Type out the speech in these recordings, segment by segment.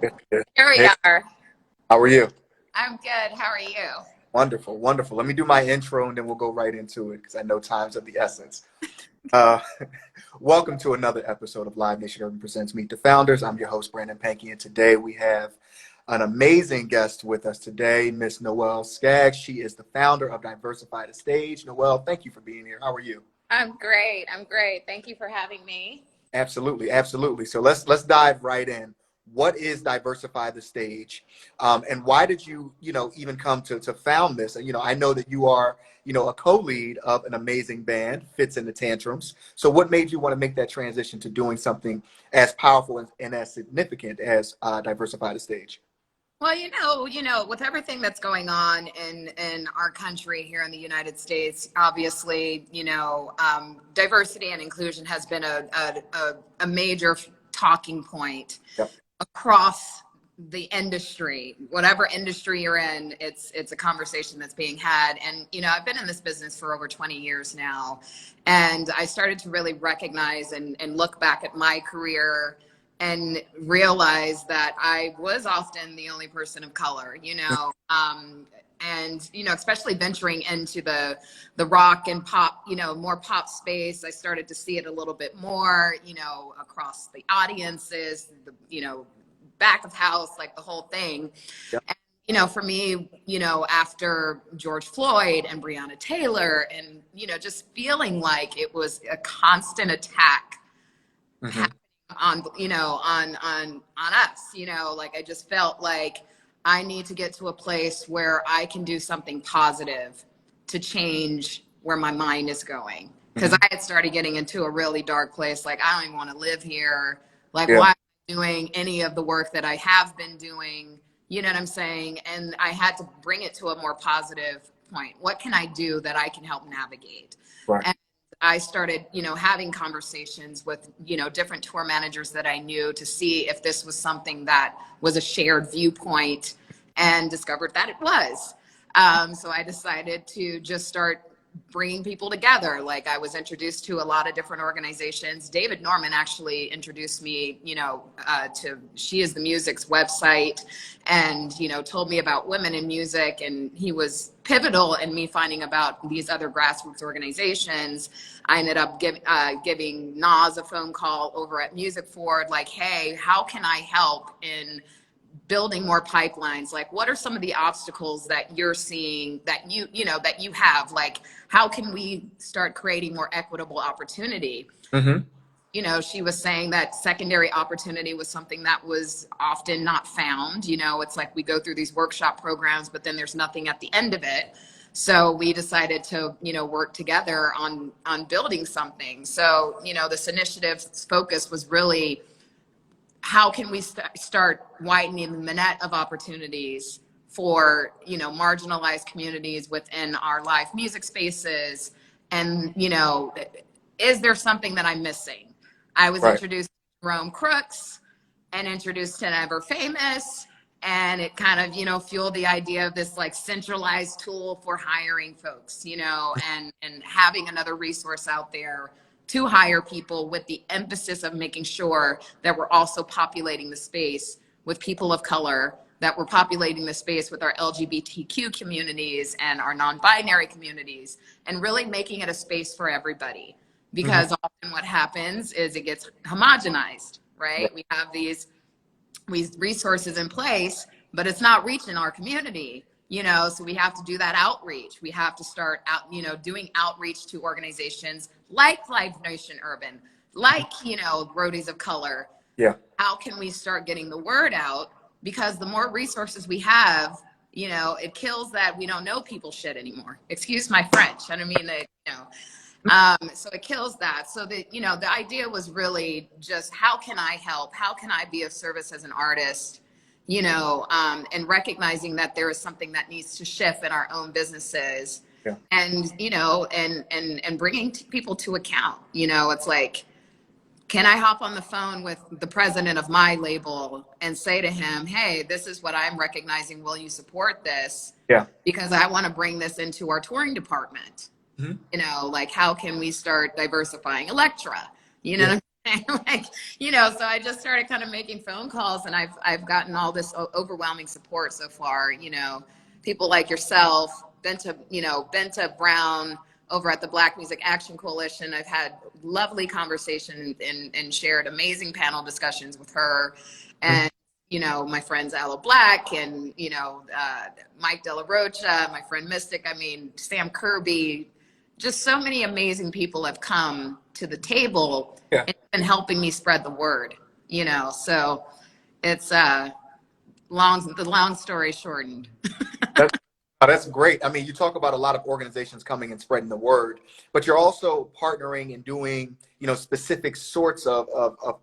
Good, good. Here we Hey, are. how are you? I'm good. How are you? Wonderful, wonderful. Let me do my intro and then we'll go right into it because I know time's of the essence. Uh, Welcome to another episode of Live Nation Urban Presents Meet the Founders. I'm your host, Brandon Pankey, and today we have an amazing guest with us today, Miss Noelle Scaggs. She is the founder of Diversify The Stage. Noelle, thank you for being here. How are you? I'm great. I'm great. Thank you for having me. Absolutely, absolutely. So let's dive right in. What is Diversify the Stage, and why did you even come to found this? And I know that you are a co-lead of an amazing band, Fits in the Tantrums. So what made you want to make that transition to doing something as powerful and as significant as Diversify the Stage? Well, with everything that's going on in our country here in the United States, obviously, diversity and inclusion has been a major talking point Yep. across the industry. Whatever industry you're in, it's a conversation that's being had. And I've been in this business for over 20 years now, and I started to really recognize and look back at my career and realize that I was often the only person of color, and especially venturing into the rock and pop, more pop space. I started to see it a little bit more, across the audiences, back of house, like the whole thing. Yep. And, for me, after George Floyd and Breonna Taylor, and just feeling like it was a constant attack Hmm. happening on us, like I just felt like I need to get to a place where I can do something positive to change where my mind is going, because Hmm. I had started getting into a really dark place. Like, I don't even want to live here. Like, Yeah. why am I doing any of the work that I have been doing? You know what I'm saying? And I had to bring it to a more positive point. What can I do that I can help navigate? Right. And I started, having conversations with, different tour managers that I knew to see if this was something that was a shared viewpoint, and discovered that it was. So I decided to just start bringing people together. Like, I was introduced to a lot of different organizations. David Norman actually introduced me, to She Is the Music's website, and, told me about women in music. And he was pivotal in me finding about these other grassroots organizations. I ended up giving Nas a phone call over at Music Forward, like, hey, how can I help in building more pipelines? Like, what are some of the obstacles that you're seeing that that you have? Like, how can we start creating more equitable opportunity? Hmm. She was saying that secondary opportunity was something that was often not found. It's like we go through these workshop programs, but then there's nothing at the end of it. So we decided to, work together on building something. So, this initiative's focus was really, how can we start widening the net of opportunities for marginalized communities within our live music spaces? And is there something that I'm missing? I was Right. introduced to Rome Crooks and introduced to Never Famous, and it kind of fueled the idea of this like centralized tool for hiring folks, and having another resource out there to hire people, with the emphasis of making sure that we're also populating the space with people of color, that we're populating the space with our LGBTQ communities and our non-binary communities, and really making it a space for everybody. Hmm. Because often what happens is it gets homogenized, Yeah. right? We have these resources in place, but it's not reaching our community. So we have to do that outreach. We have to start out, doing outreach to organizations like Live Nation Urban, like, Roadies of Color. Yeah. How can we start getting the word out? Because the more resources we have, it kills that we don't know people shit anymore. Excuse my French. I don't mean that, so it kills that. So the idea was really just, how can I help? How can I be of service as an artist? And recognizing that there is something that needs to shift in our own businesses, Yeah. and, and bringing people to account. It's like, can I hop on the phone with the president of my label and say to him, hey, this is what I'm recognizing. Will you support this? Yeah. Because I want to bring this into our touring department. Hmm. Like, how can we start diversifying Electra? You know Yeah. what I'm Like, so I just started kind of making phone calls, and I've gotten all this overwhelming support so far. People like yourself, Benta Brown over at the Black Music Action Coalition. I've had lovely conversations and shared amazing panel discussions with her, and my friends Aloe Black and Mike Della Rocha, my friend Mystic. I mean, Sam Kirby. Just so many amazing people have come to the table and been helping me spread the word, so it's the long story shortened. That's great. I mean, you talk about a lot of organizations coming and spreading the word, but you're also partnering and doing, specific sorts of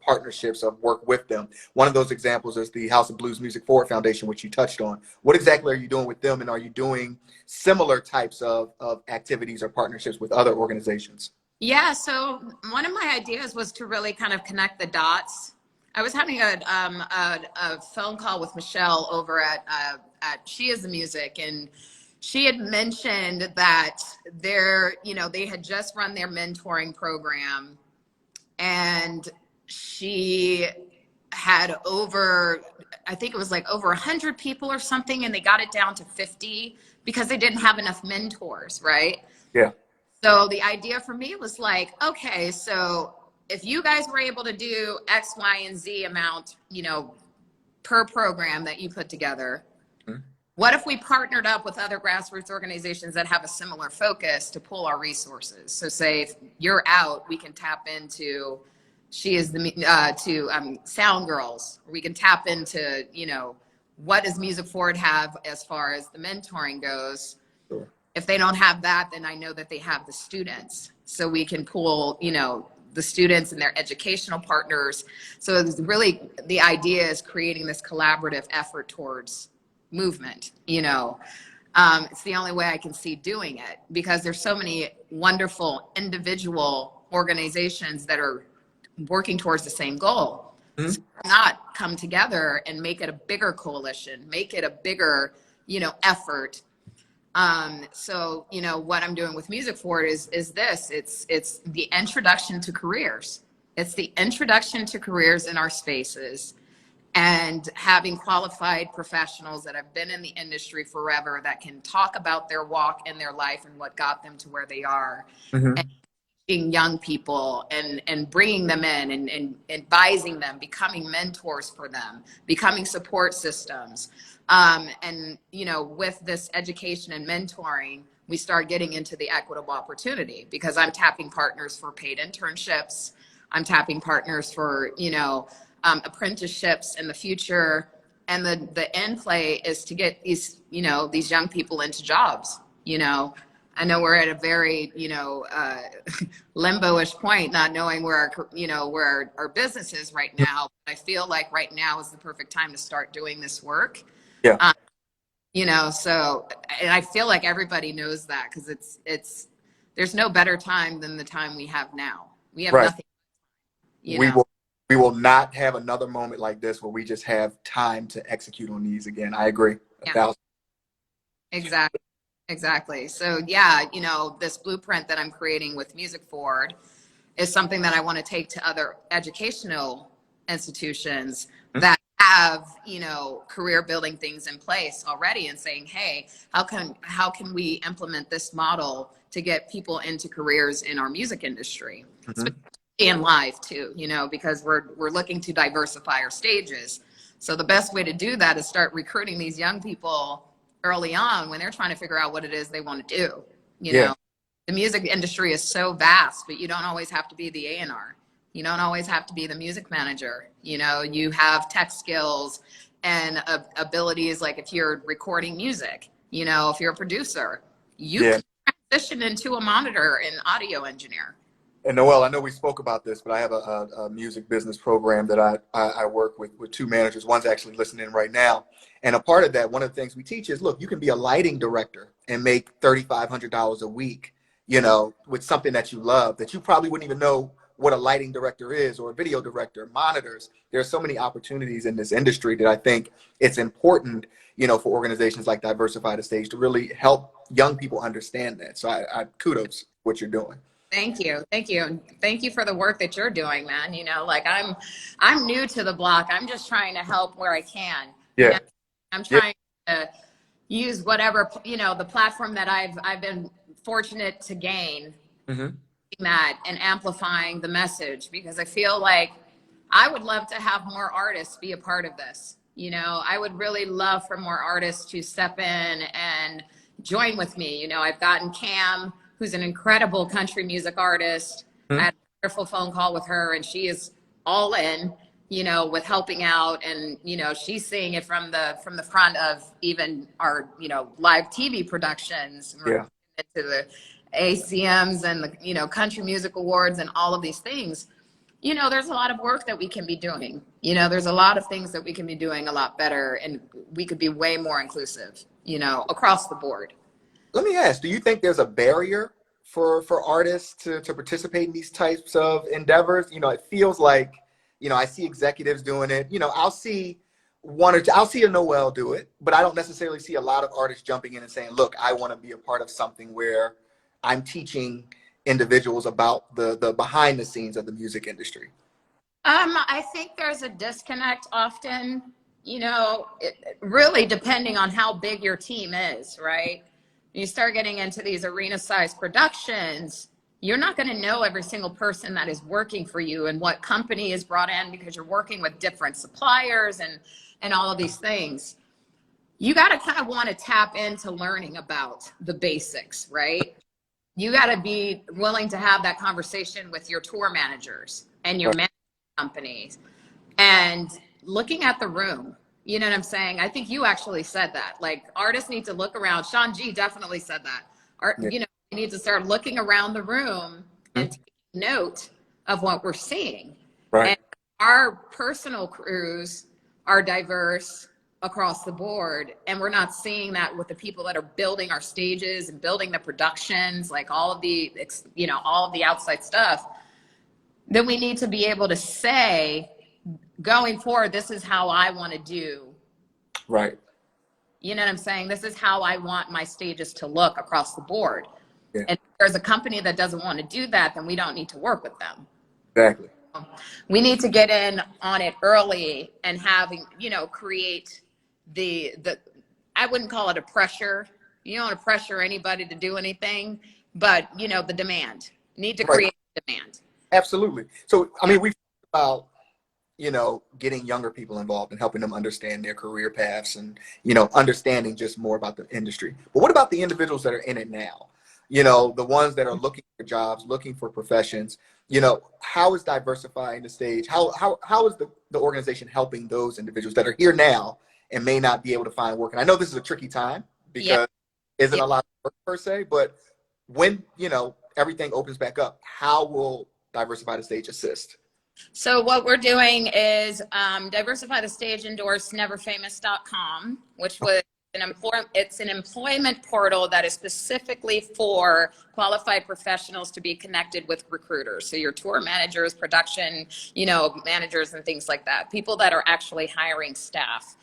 partnerships of work with them. One of those examples is the House of Blues Music Forward Foundation, which you touched on. What exactly are you doing with them? And are you doing similar types of activities or partnerships with other organizations? Yeah. So one of my ideas was to really kind of connect the dots. I was having a phone call with Michelle over at She Is the Music, and she had mentioned that they had just run their mentoring program, and she had I think it was like over 100 people or something, and they got it down to 50 because they didn't have enough mentors, right? Yeah. So the idea for me was like, okay, so if you guys were able to do X, Y, and Z amount, per program that you put together, what if we partnered up with other grassroots organizations that have a similar focus to pull our resources? So say if you're out, we can tap into Sound Girls. We can tap into, what does Music Forward have as far as the mentoring goes? Sure. If they don't have that, then I know that they have the students. So we can pull, the students and their educational partners. So it's really, the idea is creating this collaborative effort towards movement. It's the only way I can see doing it, because there's so many wonderful individual organizations that are working towards the same goal. So not come together and make it a bigger coalition, make it a bigger, effort. So, what I'm doing with Music Forward is this, it's the introduction to careers. It's the introduction to careers in our spaces, and having qualified professionals that have been in the industry forever that can talk about their walk in their life and what got them to where they are. And teaching young people and bringing them in and advising them, becoming mentors for them, becoming support systems. And, with this education and mentoring, we start getting into the equitable opportunity, because I'm tapping partners for paid internships. I'm tapping partners for, apprenticeships in the future. And the end play is to get these young people into jobs. I know we're at a very, limbo-ish point, not knowing where our business is right now. I feel like right now is the perfect time to start doing this work. Yeah. So, and I feel like everybody knows that, because there's no better time than the time we have now. We have nothing. We will not have another moment like this where we just have time to execute on these again. I agree. 1,000. Exactly. So yeah, this blueprint that I'm creating with Music Forward is something that I want to take to other educational institutions that have, career building things in place already, and saying, hey, how can we implement this model to get people into careers in our music industry? And live too, because we're looking to diversify our stages. So the best way to do that is start recruiting these young people early on when they're trying to figure out what it is they want to do. You know, the music industry is so vast, but you don't always have to be the A&R. You don't always have to be the music manager. You have tech skills and abilities, like if you're recording music, if you're a producer, you can transition into a monitor and audio engineer. And Noelle, I know we spoke about this, but I have a music business program that I work with two managers. One's actually listening right now. And a part of that, one of the things we teach is, look, you can be a lighting director and make $3,500 a week, with something that you love, that you probably wouldn't even know what a lighting director is, or a video director, monitors. There's so many opportunities in this industry that I think it's important, for organizations like Diversify the Stage to really help young people understand that. So I kudos what you're doing. Thank you. Thank you. And thank you for the work that you're doing, man. You know, like I'm new to the block. I'm just trying to help where I can. You know, Yeah. I'm Yeah. trying to use whatever, you know, the platform that I've been fortunate to gain Hmm. that and amplifying the message, because I feel like I would love to have more artists be a part of this. You know, I would really love for more artists to step in and join with me. You know, I've gotten Cam, who's an incredible country music artist. I had a wonderful phone call with her, and she is all in, you know, with helping out. And, you know, she's seeing it from the front of even our, you know, live TV productions. We're Yeah. into the ACMs and the, you know, country music awards and all of these things. You know, there's a lot of work that we can be doing. You know, there's a lot of things that we can be doing a lot better, and we could be way more inclusive, you know, across the board. Let me ask, do you think there's a barrier for artists to participate in these types of endeavors? You know, it feels like, you know, I see executives doing it. You know, I'll see one or two, I'll see a Noelle do it, but I don't necessarily see a lot of artists jumping in and saying, look, I want to be a part of something where I'm teaching individuals about the behind the scenes of the music industry. I think there's a disconnect often, you know, really depending on how big your team is, right? You start getting into these arena sized productions, you're not going to know every single person that is working for you and what company is brought in, because you're working with different suppliers and all of these things. You got to kind of want to tap into learning about the basics, right? You got to be willing to have that conversation with your tour managers and your management companies and looking at the room. You know what I'm saying? I think you actually said that. Like, artists need to look around. Sean G definitely said that. Art, Yeah. you know, we need to start looking around the room and Mhm. taking note of what we're seeing. Right. And our personal crews are diverse across the board, and we're not seeing that with the people that are building our stages and building the productions, like all of the, you know, all of the outside stuff. Then we need to be able to say, going forward, this is how I want to do. Right. You know what I'm saying? This is how I want my stages to look across the board. Yeah. And if there's a company that doesn't want to do that, then we don't need to work with them. Exactly. We need to get in on it early and having, you know, create the I wouldn't call it a pressure. You don't want to pressure anybody to do anything, but you know, the demand. Need to Right. create demand. Absolutely. So, I mean, we've talked about, you know, getting younger people involved and helping them understand their career paths and, you know, understanding just more about the industry. But what about the individuals that are in it now? You know, the ones that are looking for jobs, looking for professions, you know, how is diversifying the stage? How is the organization helping those individuals that are here now and may not be able to find work? And I know this is a tricky time Yeah. because there isn't Yeah. a lot of work per se, but when, you know, everything opens back up, how will Diversify the Stage assist? So what we're doing is Diversify the Stage endorsed neverfamous.com, which was it's an employment portal that is specifically for qualified professionals to be connected with recruiters. So your tour managers, production, you know, managers and things like that, people that are actually hiring staff.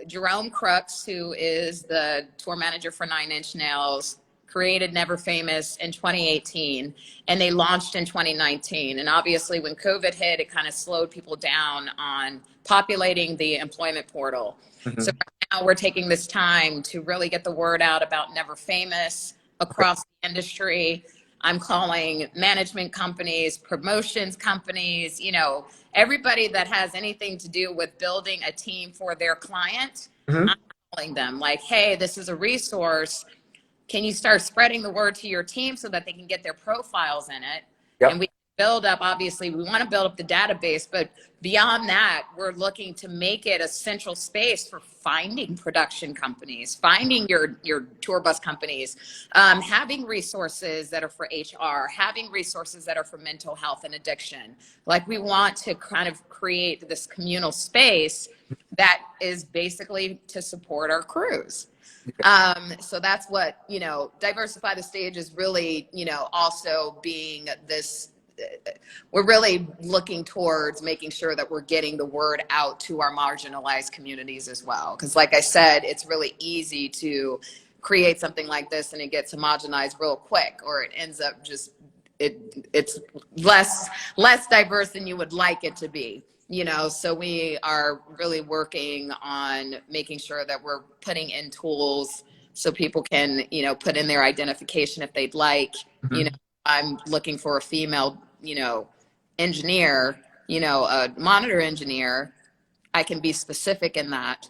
Jerome Crooks, who is the tour manager for Nine Inch Nails, created Never Famous in 2018, and they launched in 2019. And obviously when COVID hit, it kind of slowed people down on populating the employment portal. So Mhm. right now we're taking this time to really get the word out about Never Famous across the industry. I'm calling management companies, promotions companies, you know, everybody that has anything to do with building a team for their client. I'm Mhm. calling them like, hey, this is a resource. Can you start spreading the word to your team so that they can get their profiles in it? And Yep. we build up, obviously, we want to build up the database, but beyond that, we're looking to make it a central space for finding production companies, finding your tour bus companies, having resources that are for HR, having resources that are for mental health and addiction. Like, we want to kind of create this communal space that is basically to support our crews. So that's what, you know, Diversify the Stage is really, you know, also being this, we're really looking towards making sure that we're getting the word out to our marginalized communities as well. Because like I said, it's really easy to create something like this and it gets homogenized real quick, or it ends up just it's less diverse than you would like it to be. So we are really working on making sure that we're putting in tools so people can, put in their identification if they'd like. I'm looking for a female, engineer, a monitor engineer. I can be specific in that.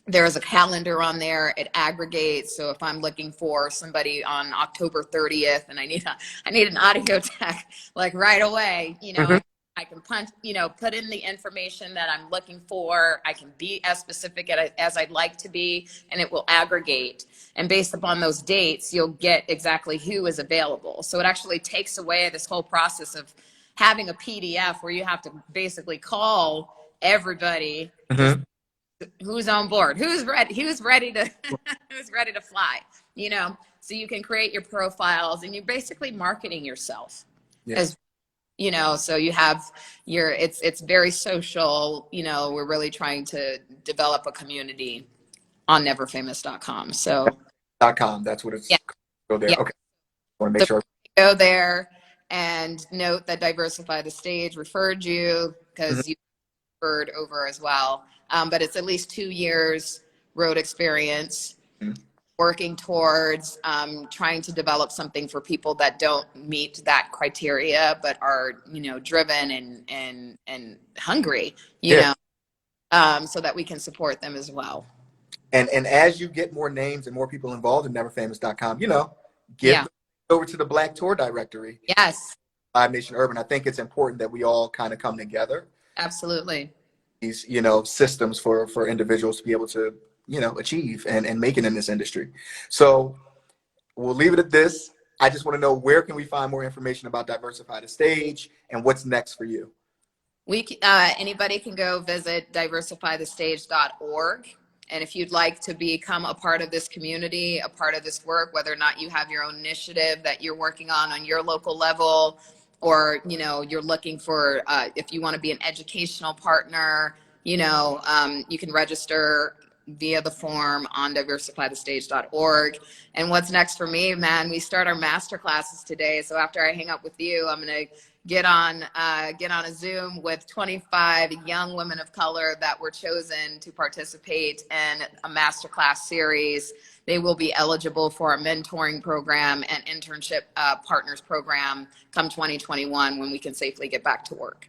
There's a calendar on there. It aggregates. So if I'm looking for somebody on October 30th and I need an audio tech like right away, I can punch, put in the information that I'm looking for. I can be as specific as I'd like to be, and it will aggregate. And based upon those dates, you'll get exactly who is available. So it actually takes away this whole process of having a PDF where you have to basically call everybody, who's on board, who's ready to who's ready to fly, so you can create your profiles and you're basically marketing yourself as so you have it's very social. We're really trying to develop a community on neverfamous.com. So .com, that's what it's go there. Yeah. Okay, I want to make sure go there and note that Diversify the Stage referred you, because you referred over as well. But it's at least 2 years road experience, working towards trying to develop something for people that don't meet that criteria, but are, driven and hungry, so that we can support them as well. And as you get more names and more people involved in neverfamous.com, give them over to the Black Tour Directory. Yes. Live Nation Urban. I think it's important that we all kind of come together. Absolutely. These, systems for individuals to be able to, achieve and make it in this industry. So we'll leave it at this. I just want to know, where can we find more information about Diversify the Stage and what's next for you? Anybody can go visit diversifythestage.org. And if you'd like to become a part of this community, a part of this work, whether or not you have your own initiative that you're working on your local level, or, you're looking for, if you want to be an educational partner, you can register via the form on diversifythestage.org. And what's next for me, man, we start our master classes today. So after I hang up with you, I'm going to get on a Zoom with 25 young women of color that were chosen to participate in a masterclass series. They will be eligible for our mentoring program and internship partners program come 2021, when we can safely get back to work.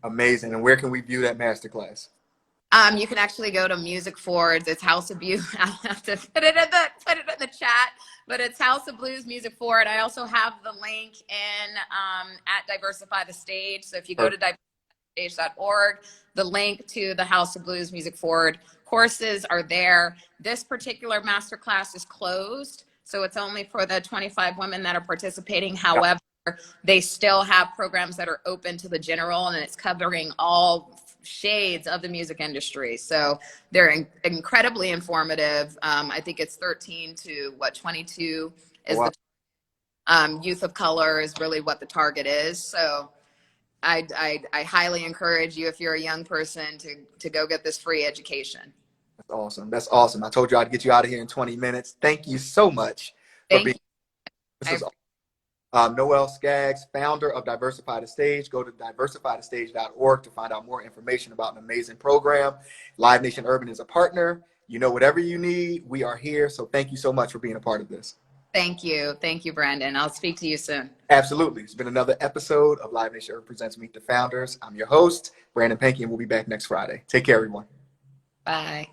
Amazing. And where can we view that masterclass? You can actually go to Music Forward. It's House of Blues. I'll have to put it in the chat, but it's House of Blues Music Forward. I also have the link in at Diversify the Stage. So if you go to diversifythestage.org, the link to the House of Blues Music Forward courses are there. This particular masterclass is closed, so it's only for the 25 women that are participating. However, they still have programs that are open to the general, and it's covering all shades of the music industry. So they're incredibly informative. I think it's 13 to 22 is the youth of color is really what the target is. So I highly encourage you, if you're a young person, to go get this free education. That's awesome. That's awesome. I told you I'd get you out of here in 20 minutes. Thank you so much for being. This is Noelle Scaggs, founder of Diversify the Stage. Go to diversifythestage.org to find out more information about an amazing program. Live Nation Urban is a partner. Whatever you need, we are here. So thank you so much for being a part of this. Thank you. Thank you, Brandon. I'll speak to you soon. Absolutely. It's been another episode of Live Nation Urban Presents Meet the Founders. I'm your host, Brandon Pankey, and we'll be back next Friday. Take care, everyone. Bye.